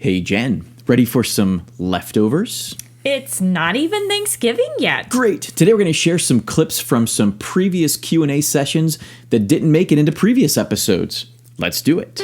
Hey, Jen, ready for some leftovers? It's not even Thanksgiving yet. Great. Today we're going to share some clips from some previous Q&A sessions that didn't make it into previous episodes. Let's do it.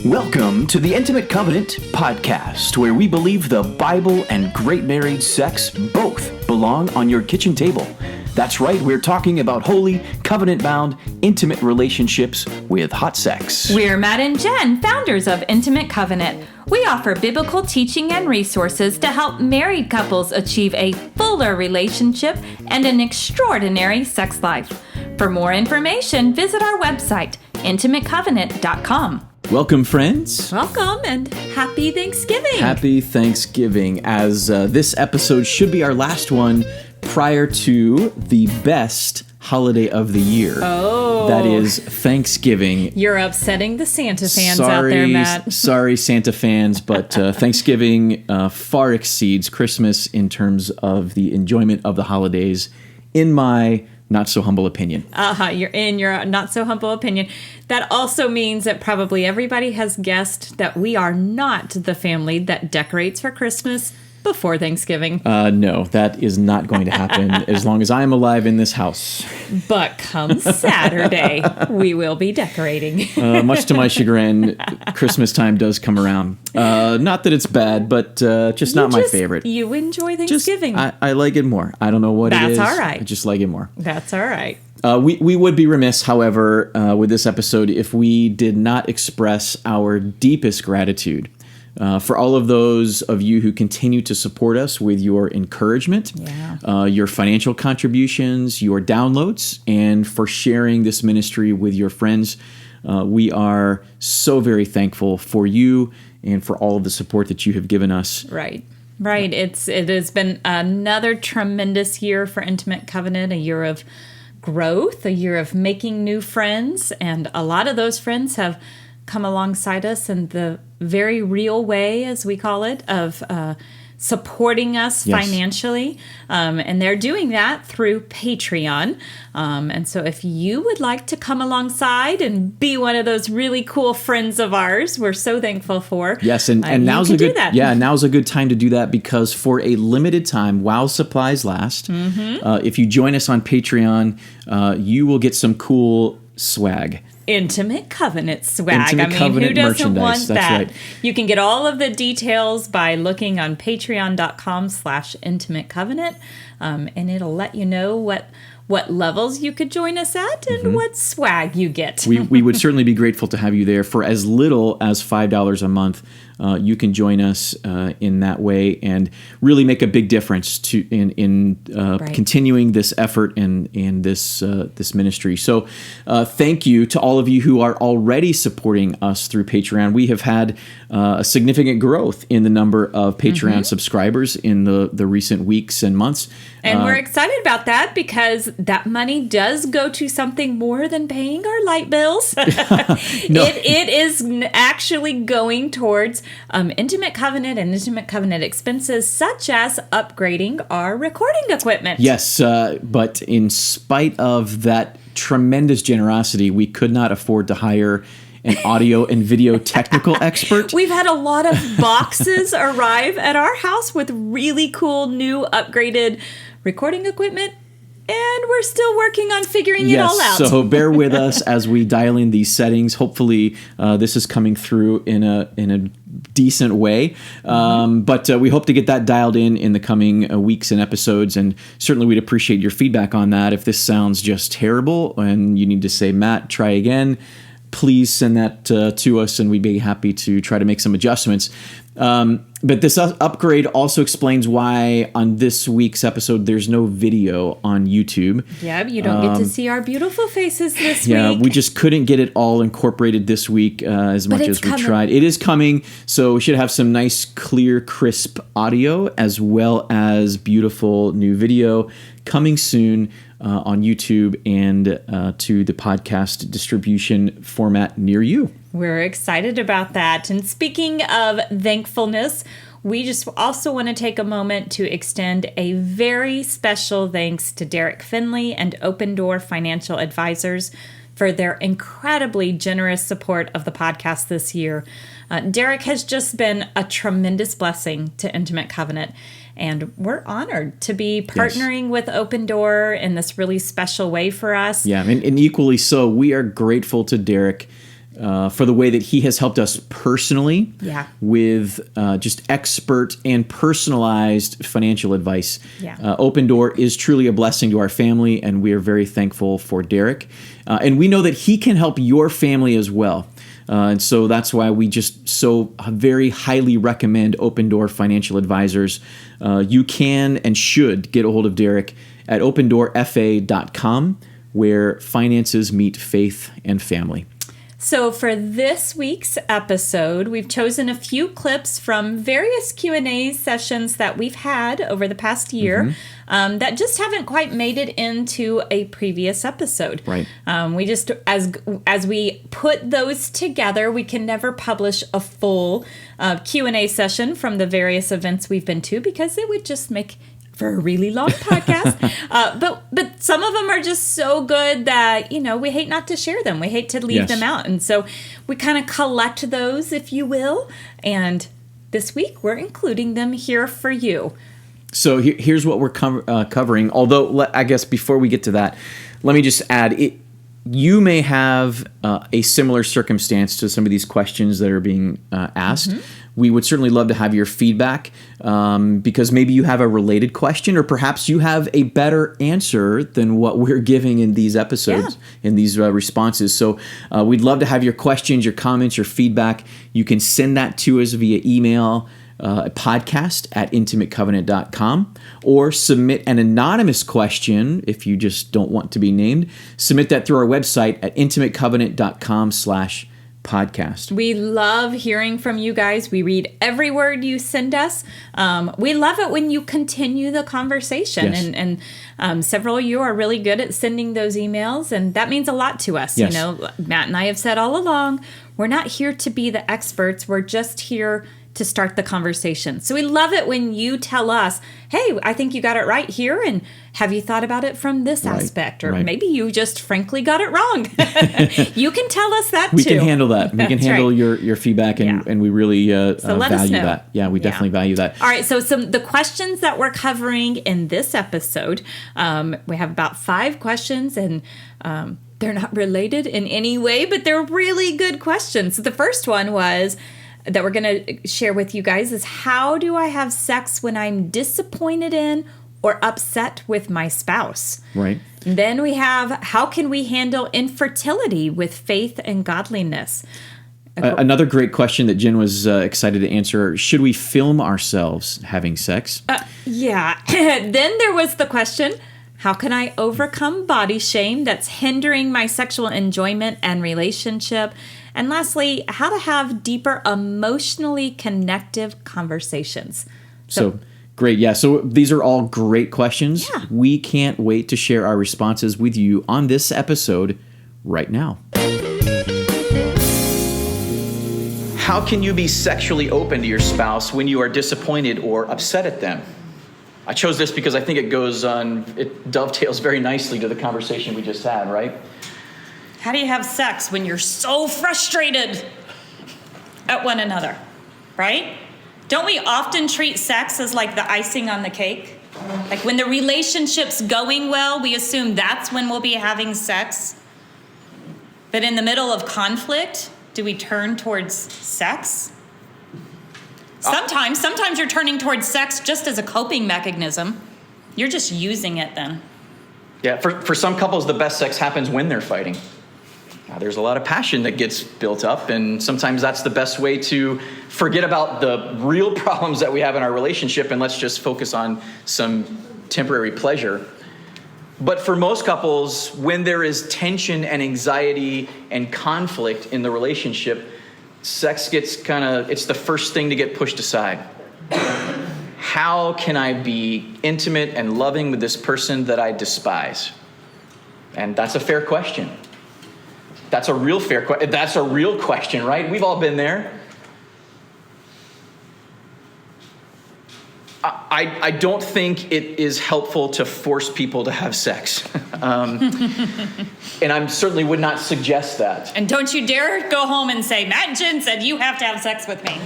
Welcome to the Intimate Covenant podcast, where we believe the Bible and great married sex both belong on your kitchen table. That's right, we're talking about holy, covenant-bound, intimate relationships with hot sex. We're Matt and Jen, founders of Intimate Covenant. We offer biblical teaching and resources to help married couples achieve a fuller relationship and an extraordinary sex life. For more information, visit our website, intimatecovenant.com. Welcome, friends. Welcome and happy Thanksgiving. Happy Thanksgiving, as this episode should be our last one prior to the best holiday of the year. Oh. That is Thanksgiving. You're upsetting the Santa fans out there, Matt. Sorry, Santa fans, but Thanksgiving far exceeds Christmas in terms of the enjoyment of the holidays, in my not so humble opinion. You're in your not so humble opinion. That also means that probably everybody has guessed that we are not the family that decorates for Christmas before Thanksgiving. No, that is not going to happen as long as I am alive in this house. But come Saturday, we will be decorating. Much to my chagrin, Christmas time does come around. Not that it's bad, but just not my favorite. You enjoy Thanksgiving. I like it more. I don't know what it is. That's all right. I just like it more. That's all right. We would be remiss, however, with this episode if we did not express our deepest gratitude for all of those of you who continue to support us with your encouragement, your financial contributions, your downloads, and for sharing this ministry with your friends. We are so very thankful for you and for all of the support that you have given us. Right. It has been another tremendous year for Intimate Covenant, a year of growth, a year of making new friends, and a lot of those friends have come alongside us in the very real way, as we call it, of supporting us financially. And they're doing that through Patreon. And so if you would like to come alongside and be one of those really cool friends of ours, we're so thankful for. Yes, and now's a good time to do that, because for a limited time, while supplies last, if you join us on Patreon, you will get some cool swag. Intimate Covenant swag. Covenant who doesn't want That's that? right. You can get all of the details by looking on patreon.com/Intimate Covenant, and it'll let you know what levels you could join us at and what swag you get. We would certainly be grateful to have you there. For as little as $5 a month, you can join us in that way and really make a big difference in continuing this effort and this ministry. So thank you to all of you who are already supporting us through Patreon. We have had a significant growth in the number of Patreon subscribers in the recent weeks and months. And we're excited about that, because that money does go to something more than paying our light bills. It is actually going towards Intimate Covenant and Intimate Covenant expenses, such as upgrading our recording equipment. Yes, but in spite of that tremendous generosity, we could not afford to hire an audio and video technical expert. We've had a lot of boxes arrive at our house with really cool new upgraded recording equipment, and we're still working on figuring it all out. So bear with us as we dial in these settings. Hopefully this is coming through in a decent way, but we hope to get that dialed in the coming weeks and episodes, and certainly we'd appreciate your feedback on that. If this sounds just terrible and you need to say, Matt, try again, please send that to us, and we'd be happy to try to make some adjustments. But this upgrade also explains why on this week's episode there's no video on YouTube. Yeah, you don't get to see our beautiful faces this week. Yeah, we just couldn't get it all incorporated this week as much as we tried. It is coming, so we should have some nice, clear, crisp audio as well as beautiful new video coming soon on YouTube and to the podcast distribution format near you. We're excited about that. And speaking of thankfulness, we just also want to take a moment to extend a very special thanks to Derek Finley and Open Door Financial Advisors for their incredibly generous support of the podcast this year. Derek has just been a tremendous blessing to Intimate Covenant, and we're honored to be partnering with Open Door in this really special way for us. Yeah, and equally so, we are grateful to Derek for the way that he has helped us personally with just expert and personalized financial advice. Open Door is truly a blessing to our family, and we are very thankful for Derek. And we know that he can help your family as well. And so that's why we just so very highly recommend Open Door Financial Advisors. You can and should get a hold of Derek at opendoorfa.com, where finances meet faith and family. So for this week's episode, we've chosen a few clips from various Q&A sessions that we've had over the past year that just haven't quite made it into a previous episode. Right. We just, as we put those together, we can never publish a full Q&A session from the various events we've been to because it would just make for a really long podcast. But some of them are just so good that, we hate not to share them. We hate to leave them out. And so we kind of collect those, if you will. And this week we're including them here for you. So here's what we're covering. Although, I guess before we get to that, let me just add, you may have a similar circumstance to some of these questions that are being asked. We would certainly love to have your feedback because maybe you have a related question, or perhaps you have a better answer than what we're giving in these episodes, in these responses. So we'd love to have your questions, your comments, your feedback. You can send that to us via email, podcast@intimatecovenant.com, or submit an anonymous question if you just don't want to be named. Submit that through our website at intimatecovenant.com/podcast. We love hearing from you guys. We read every word you send us. We love it when you continue the conversation. Yes. And several of you are really good at sending those emails, and that means a lot to us. Yes. Matt and I have said all along, we're not here to be the experts. We're just here to start the conversation. So we love it when you tell us, hey, I think you got it right here, and have you thought about it from this aspect? Or maybe you just frankly got it wrong. You can tell us that we too. We can handle that. We can handle your feedback, and we really so let value us know. that. Yeah, we definitely value that. All right, so the questions that we're covering in this episode, we have about 5 questions, and they're not related in any way, but they're really good questions. So the first one was, that we're going to share with you guys, is how do I have sex when I'm disappointed in or upset with my spouse? Right. And then we have, how can we handle infertility with faith and godliness? Another great question that Jen was excited to answer, should we film ourselves having sex? Then there was the question, how can I overcome body shame that's hindering my sexual enjoyment and relationship? And lastly, how to have deeper emotionally connective conversations. So great. Yeah. So these are all great questions. Yeah. We can't wait to share our responses with you on this episode right now. How can you be sexually open to your spouse when you are disappointed or upset at them? I chose this because I think it dovetails very nicely to the conversation we just had, right? How do you have sex when you're so frustrated at one another, right? Don't we often treat sex as like the icing on the cake? Like when the relationship's going well, we assume that's when we'll be having sex. But in the middle of conflict, do we turn towards sex? Sometimes you're turning towards sex just as a coping mechanism. You're just using it then. Yeah, for some couples, the best sex happens when they're fighting. There's a lot of passion that gets built up, and sometimes that's the best way to forget about the real problems that we have in our relationship, and let's just focus on some temporary pleasure. But for most couples, when there is tension and anxiety and conflict in the relationship, sex gets it's the first thing to get pushed aside. How can I be intimate and loving with this person that I despise? And that's a fair question. That's a real question, right? We've all been there. I don't think it is helpful to force people to have sex. And I certainly would not suggest that. And don't you dare go home and say, Matt and Jen said you have to have sex with me.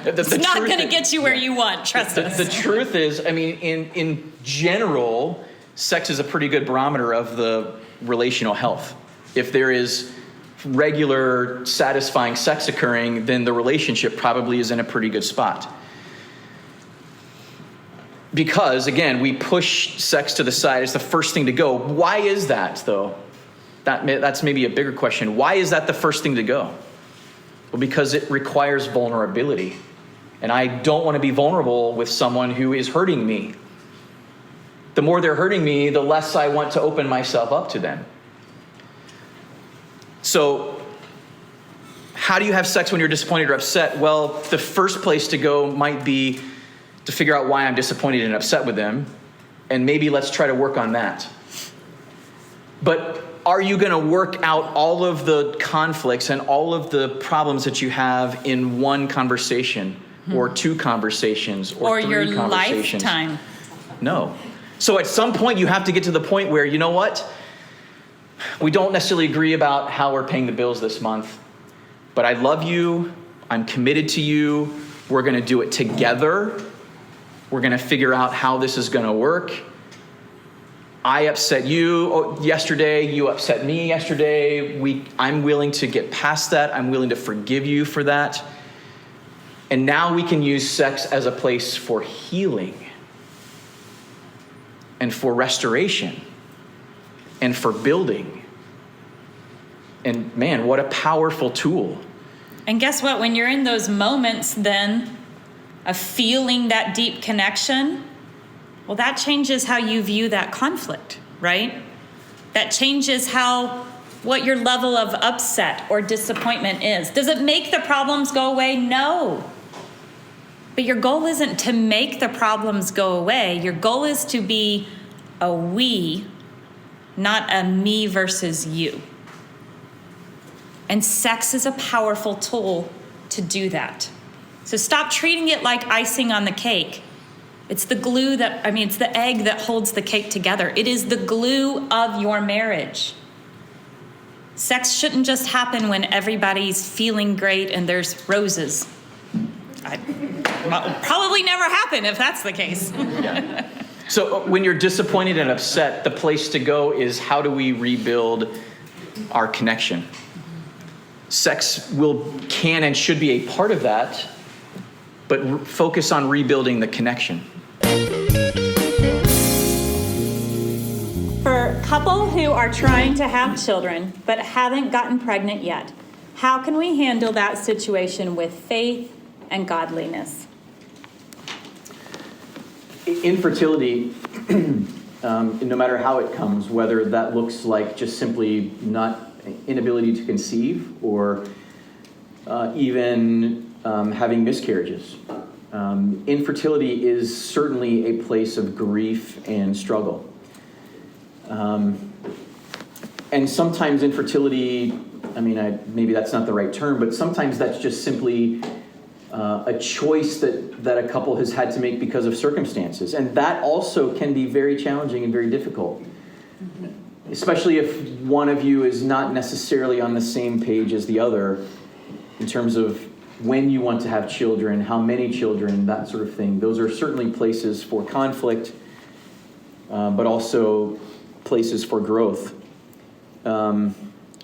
It's not going to get you where you want, trust us. The truth is, I mean, in general, sex is a pretty good barometer of the relational health. If there is regular, satisfying sex occurring, then the relationship probably is in a pretty good spot. Because, again, we push sex to the side. It's the first thing to go. Why is that, though? That's maybe a bigger question. Why is that the first thing to go? Well, because it requires vulnerability. And I don't want to be vulnerable with someone who is hurting me. The more they're hurting me, the less I want to open myself up to them. So, how do you have sex when you're disappointed or upset? Well, the first place to go might be to figure out why I'm disappointed and upset with them, and maybe let's try to work on that. But are you going to work out all of the conflicts and all of the problems that you have in one conversation, or two conversations, or three your conversations? Lifetime? No. So at some point, you have to get to the point where, you know what? We don't necessarily agree about how we're paying the bills this month, but I love you. I'm committed to you. We're going to do it together. We're going to figure out how this is going to work. I upset you yesterday. You upset me yesterday. I'm willing to get past that. I'm willing to forgive you for that. And now we can use sex as a place for healing and for restoration and for building. And man, what a powerful tool. And guess what? When you're in those moments then of feeling that deep connection, well, that changes how you view that conflict, right? That changes what your level of upset or disappointment is. Does it make the problems go away? No. But your goal isn't to make the problems go away. Your goal is to be a we, not a me versus you. And sex is a powerful tool to do that. So stop treating it like icing on the cake. It's the glue it's the egg that holds the cake together. It is the glue of your marriage. Sex shouldn't just happen when everybody's feeling great and there's roses. Probably never happen if that's the case. Yeah. So when you're disappointed and upset, the place to go is, how do we rebuild our connection? Sex can and should be a part of that, but focus on rebuilding the connection. For a couple who are trying to have children but haven't gotten pregnant yet, how can we handle that situation with faith and godliness? Infertility, no matter how it comes, whether that looks like just simply inability to conceive, or even having miscarriages. Infertility is certainly a place of grief and struggle. And sometimes infertility, maybe that's not the right term, but sometimes that's just simply a choice that a couple has had to make because of circumstances. And that also can be very challenging and very difficult. Especially if one of you is not necessarily on the same page as the other in terms of when you want to have children, how many children, that sort of thing. Those are certainly places for conflict, but also places for growth. And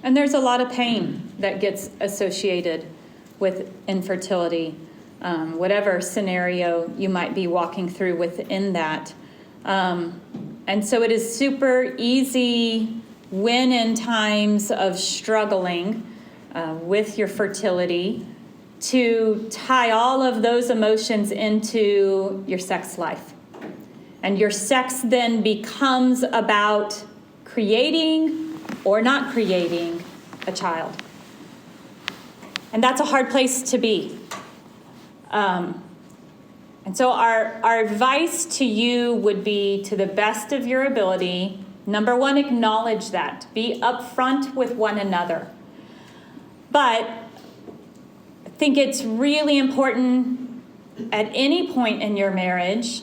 there's a lot of pain that gets associated with infertility, whatever scenario you might be walking through within that. And so it is super easy when in times of struggling with your fertility to tie all of those emotions into your sex life. And your sex then becomes about creating or not creating a child. And that's a hard place to be. And so our advice to you would be, to the best of your ability, number one, acknowledge that. Be upfront with one another. But I think it's really important at any point in your marriage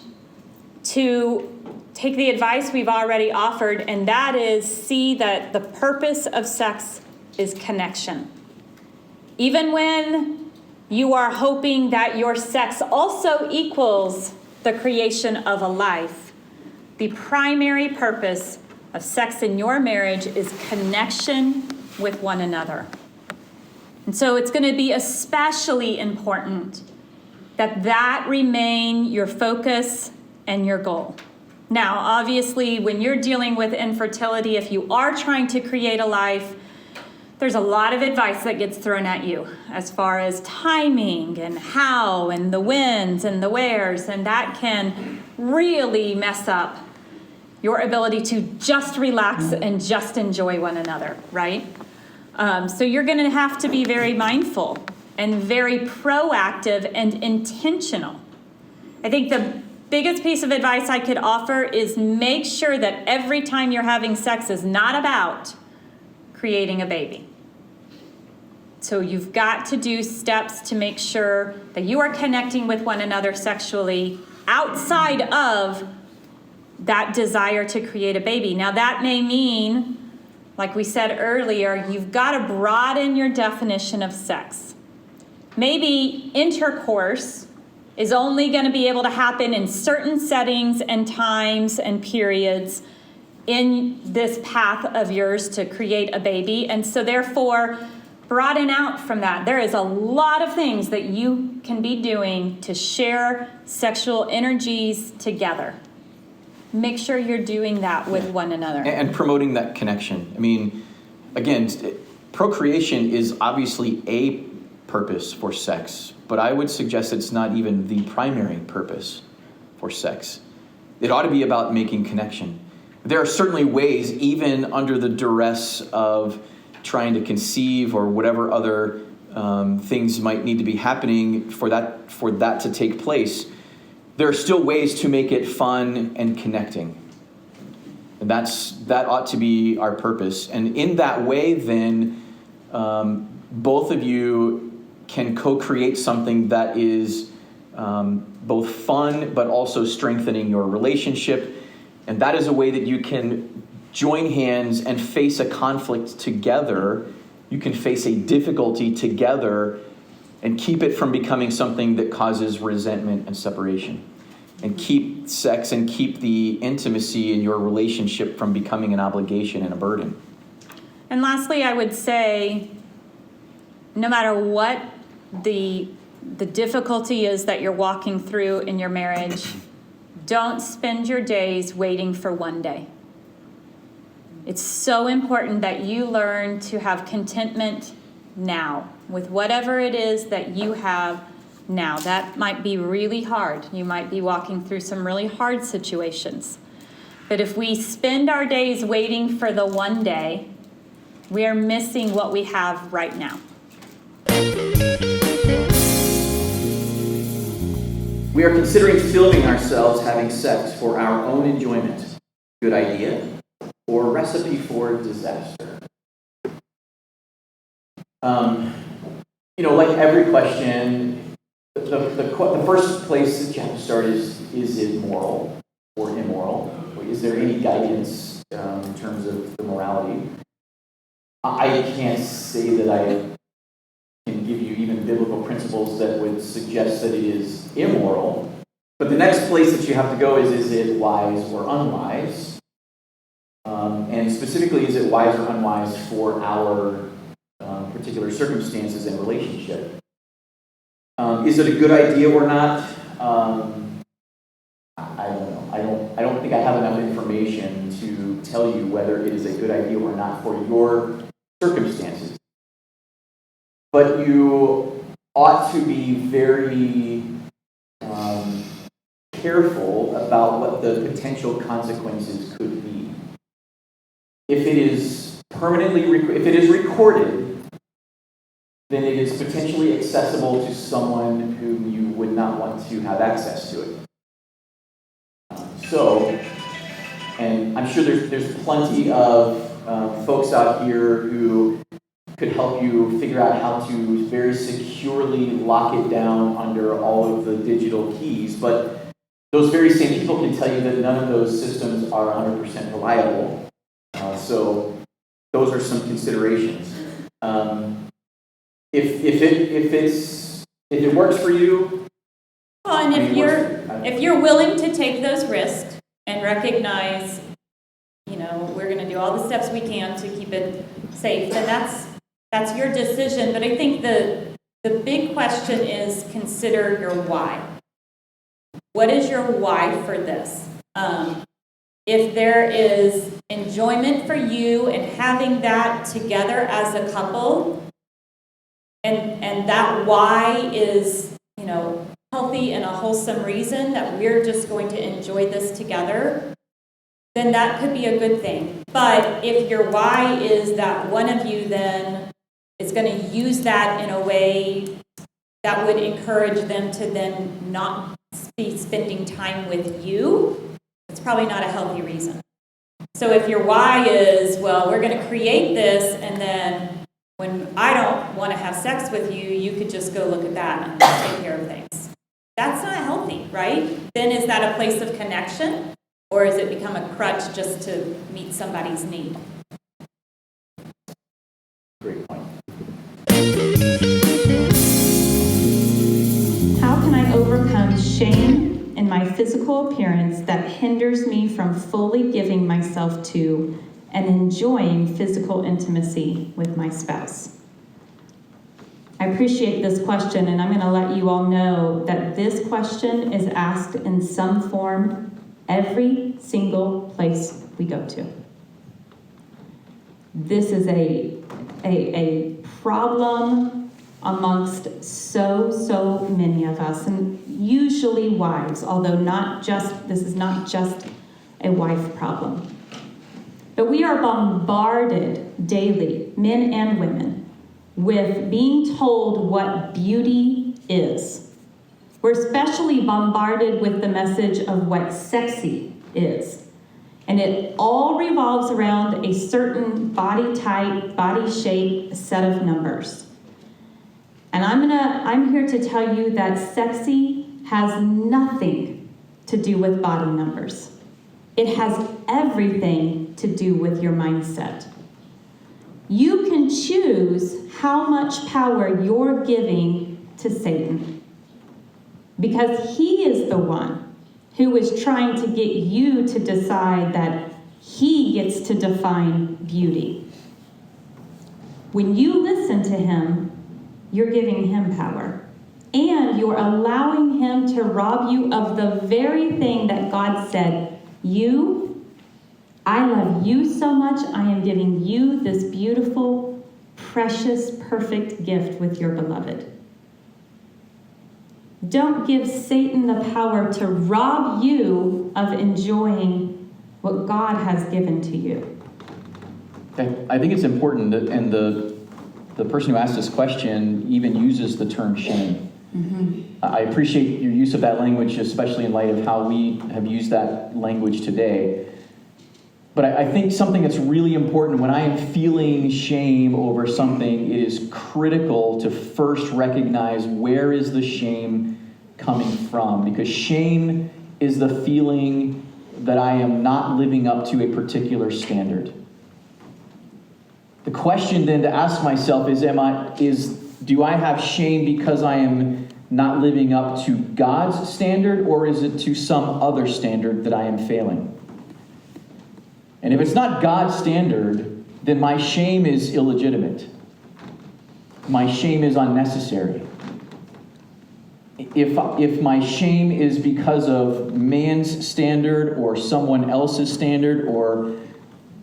to take the advice we've already offered, and that is see that the purpose of sex is connection. Even when you are hoping that your sex also equals the creation of a life, the primary purpose of sex in your marriage is connection with one another. And so it's going to be especially important that remain your focus and your goal. Now, obviously, when you're dealing with infertility, if you are trying to create a life, there's a lot of advice that gets thrown at you as far as timing and how and the whens and the wheres, and that can really mess up your ability to just relax and just enjoy one another, right? So you're going to have to be very mindful and very proactive and intentional. I think the biggest piece of advice I could offer is make sure that every time you're having sex is not about creating a baby. So you've got to do steps to make sure that you are connecting with one another sexually outside of that desire to create a baby. Now that may mean, like we said earlier, you've got to broaden your definition of sex. Maybe intercourse is only going to be able to happen in certain settings and times and periods in this path of yours to create a baby. And so therefore, broaden out from that. There is a lot of things that you can be doing to share sexual energies together. Make sure you're doing that with one another. And promoting that connection. I mean, again, procreation is obviously a purpose for sex, but I would suggest it's not even the primary purpose for sex. It ought to be about making connection. There are certainly ways, even under the duress of trying to conceive or whatever other things might need to be happening for that to take place, there are still ways to make it fun and connecting. And that ought to be our purpose. And in that way, then, both of you can co-create something that is both fun but also strengthening your relationship. And that is a way that you can join hands and face a conflict together. You can face a difficulty together and keep it from becoming something that causes resentment and separation. And keep sex and keep the intimacy in your relationship from becoming an obligation and a burden. And lastly, I would say, no matter what the difficulty is that you're walking through in your marriage, don't spend your days waiting for one day. It's so important that you learn to have contentment now with whatever it is that you have now. That might be really hard. You might be walking through some really hard situations. But if we spend our days waiting for the one day, we are missing what we have right now. We are considering filming ourselves having sex for our own enjoyment. Good idea? Or recipe for disaster? Like every question, the first place that you have to start is it moral or immoral? Is there any guidance in terms of the morality? I can't say that I can give you even biblical principles that would suggest that it is immoral. But the next place that you have to go is it wise or unwise? And specifically, is it wise or unwise for our particular circumstances and relationship? Is it a good idea or not? I don't know. I don't think I have enough information to tell you whether it is a good idea or not for your circumstances. But you ought to be very careful about what the potential consequences could be. If it is recorded, then it is potentially accessible to someone whom you would not want to have access to it. And I'm sure there's plenty of folks out here who could help you figure out how to very securely lock it down under all of the digital keys, but those very same people can tell you that none of those systems are 100% reliable. So those are some considerations. If it works for you, well, and if you're willing to take those risks and recognize, we're going to do all the steps we can to keep it safe, then that's your decision. But I think the big question is consider your why. What is your why for this? If there is enjoyment for you and having that together as a couple, and that why is, healthy and a wholesome reason that we're just going to enjoy this together, then that could be a good thing. But if your why is that one of you then is going to use that in a way that would encourage them to then not be spending time with you, it's probably not a healthy reason. So if your why is, well, we're going to create this, and then when I don't want to have sex with you, you could just go look at that and take care of things. That's not healthy, right? Then is that a place of connection, or has it become a crutch just to meet somebody's need? great point. How can I overcome shame in my physical appearance that hinders me from fully giving myself to and enjoying physical intimacy with my spouse? I appreciate this question, and I'm going to let you all know that this question is asked in some form every single place we go to. This is a problem amongst so many of us, and usually wives, although this is not just a wife problem. But we are bombarded daily, men and women, with being told what beauty is. We're especially bombarded with the message of what sexy is. And it all revolves around a certain body type, body shape, set of numbers. And I'm here to tell you that sexy has nothing to do with body numbers. It has everything to do with your mindset. You can choose how much power you're giving to Satan, because he is the one who is trying to get you to decide that he gets to define beauty. When you listen to him, you're giving him power, and you're allowing him to rob you of the very thing that God said, I love you so much, I am giving you this beautiful, precious, perfect gift with your beloved. Don't give Satan the power to rob you of enjoying what God has given to you. I think it's important that, and the person who asked this question even uses the term shame. Mm-hmm. I appreciate your use of that language, especially in light of how we have used that language today. But I think something that's really important, when I am feeling shame over something, it is critical to first recognize where is the shame coming from. Because shame is the feeling that I am not living up to a particular standard. The question then to ask myself is, do I have shame because I am not living up to God's standard, or is it to some other standard that I am failing? And if it's not God's standard, then my shame is illegitimate. My shame is unnecessary. If my shame is because of man's standard or someone else's standard or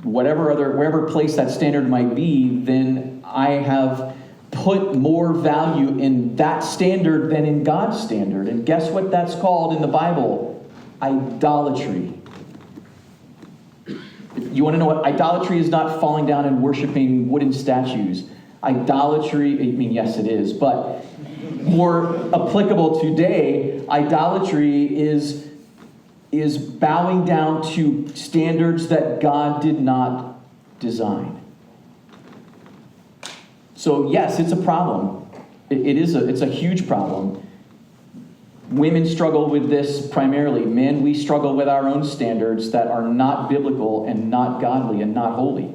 wherever place that standard might be, then I have put more value in that standard than in God's standard. And guess what that's called in the Bible? Idolatry. You want to know what idolatry is? Not falling down and worshiping wooden statues. Idolatry, yes it is, but more applicable today, idolatry is bowing down to standards that God did not design. So yes, it's a problem. It's a huge problem. Women struggle with this primarily. Men, we struggle with our own standards that are not biblical and not godly and not holy.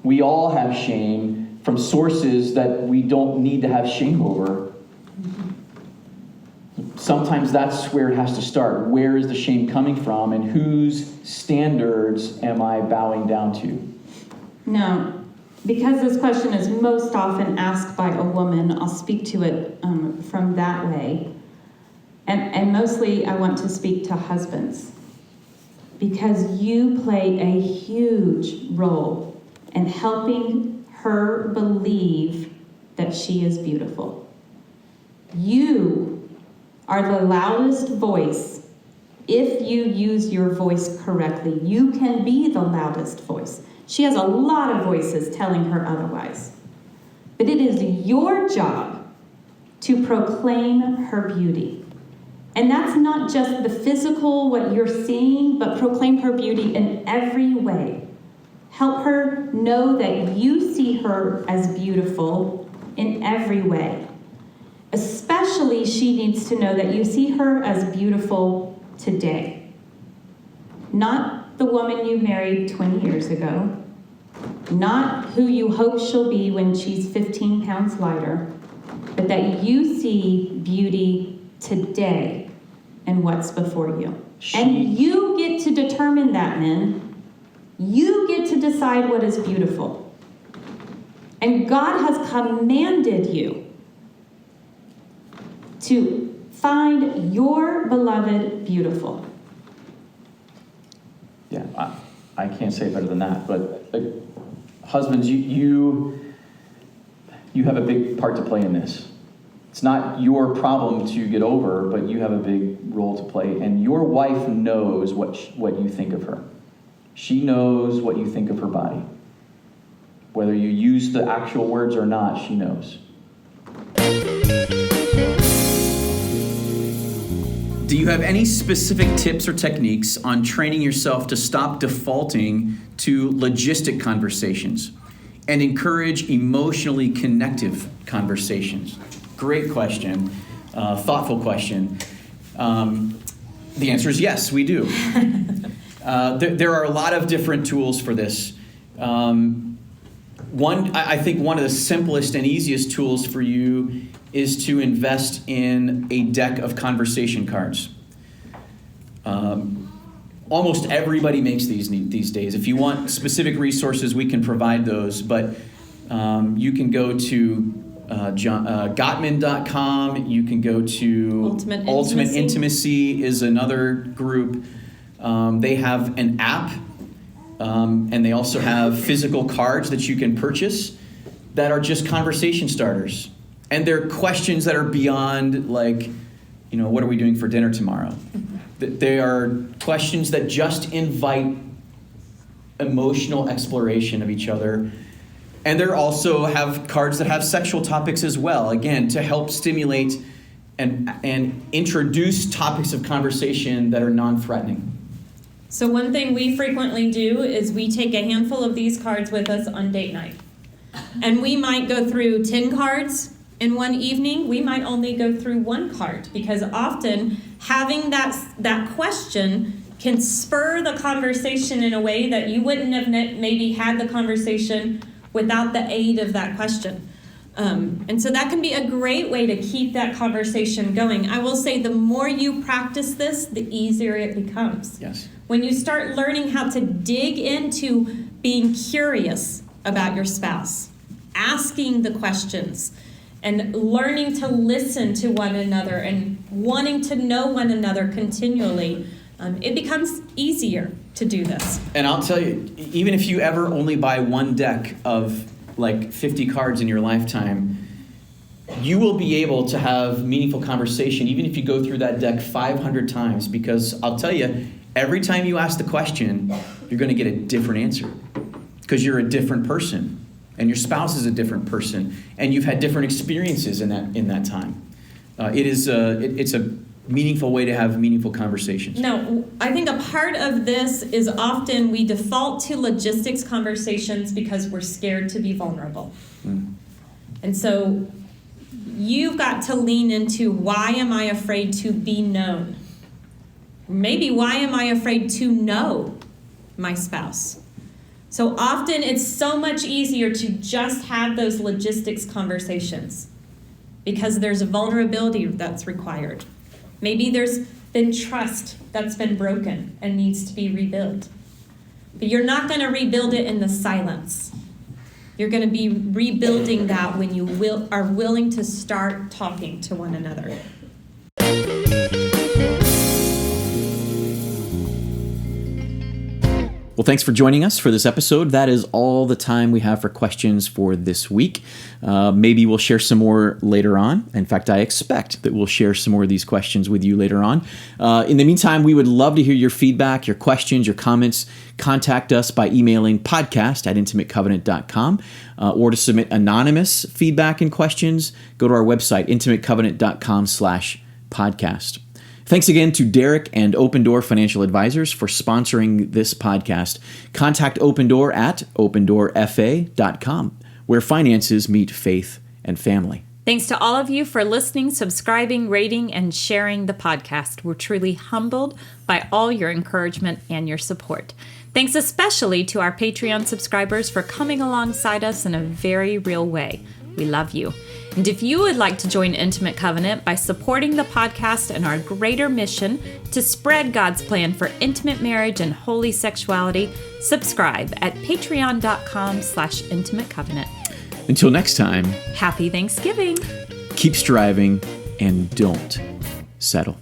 We all have shame from sources that we don't need to have shame over. Sometimes that's where it has to start. Where is the shame coming from, and whose standards am I bowing down to? Now, because this question is most often asked by a woman, I'll speak to it from that way. And mostly I want to speak to husbands, because you play a huge role in helping her believe that she is beautiful. You are the loudest voice. If you use your voice correctly, you can be the loudest voice. She has a lot of voices telling her otherwise. But it is your job to proclaim her beauty. And that's not just the physical, what you're seeing, but proclaim her beauty in every way. Help her know that you see her as beautiful in every way. Especially, she needs to know that you see her as beautiful today. Not the woman you married 20 years ago. Not who you hope she'll be when she's 15 pounds lighter. But that you see beauty today and what's before you. And you get to determine that, men. You get to decide what is beautiful. And God has commanded you to find your beloved beautiful. Yeah, I can't say it better than that. But husbands, you have a big part to play in this. It's not your problem to get over, but you have a big role to play. And your wife knows what you think of her. She knows what you think of her body. Whether you use the actual words or not, she knows. Do you have any specific tips or techniques on training yourself to stop defaulting to logistic conversations and encourage emotionally connective conversations? Great question. Thoughtful question. The answer is yes, we do. There are a lot of different tools for this. I think one of the simplest and easiest tools for you is to invest in a deck of conversation cards. Almost everybody makes these days. If you want specific resources, we can provide those, but you can go to Gottman.com. You can go to Ultimate Intimacy is another group. They have an app, and they also have physical cards that you can purchase that are just conversation starters. And they're questions that are beyond, like, what are we doing for dinner tomorrow? They are questions that just invite emotional exploration of each other. And they also have cards that have sexual topics as well, again, to help stimulate and introduce topics of conversation that are non-threatening. So one thing we frequently do is we take a handful of these cards with us on date night. And we might go through 10 cards in one evening. We might only go through one card, because often having that question can spur the conversation in a way that you wouldn't have maybe had the conversation without the aid of that question. And so that can be a great way to keep that conversation going. I will say the more you practice this, the easier it becomes. Yes. When you start learning how to dig into being curious about your spouse, asking the questions, and learning to listen to one another and wanting to know one another continually, it becomes easier to do this. And I'll tell you, even if you ever only buy one deck of like 50 cards in your lifetime, you will be able to have meaningful conversation even if you go through that deck 500 times, because I'll tell you, every time you ask the question, you're going to get a different answer, because you're a different person and your spouse is a different person and you've had different experiences in that time. It's a meaningful way to have meaningful conversations. Now, I think a part of this is often we default to logistics conversations because we're scared to be vulnerable. And so you've got to lean into, why am I afraid to be known? Maybe, why am I afraid to know my spouse? So often it's so much easier to just have those logistics conversations because there's a vulnerability that's required. Maybe there's been trust that's been broken and needs to be rebuilt. But you're not going to rebuild it in the silence. You're going to be rebuilding that when you are willing to start talking to one another. Well, thanks for joining us for this episode. That is all the time we have for questions for this week. Maybe we'll share some more later on. In fact, I expect that we'll share some more of these questions with you later on. In the meantime, we would love to hear your feedback, your questions, your comments. Contact us by emailing podcast@intimatecovenant.com, or to submit anonymous feedback and questions, go to our website, intimatecovenant.com/podcast. Thanks again to Derek and Open Door Financial Advisors for sponsoring this podcast. Contact Open Door at opendoorfa.com, where finances meet faith and family. Thanks to all of you for listening, subscribing, rating, and sharing the podcast. We're truly humbled by all your encouragement and your support. Thanks especially to our Patreon subscribers for coming alongside us in a very real way. We love you. And if you would like to join Intimate Covenant by supporting the podcast and our greater mission to spread God's plan for intimate marriage and holy sexuality, subscribe at patreon.com/intimatecovenant. Until next time, Happy Thanksgiving. keep striving and don't settle.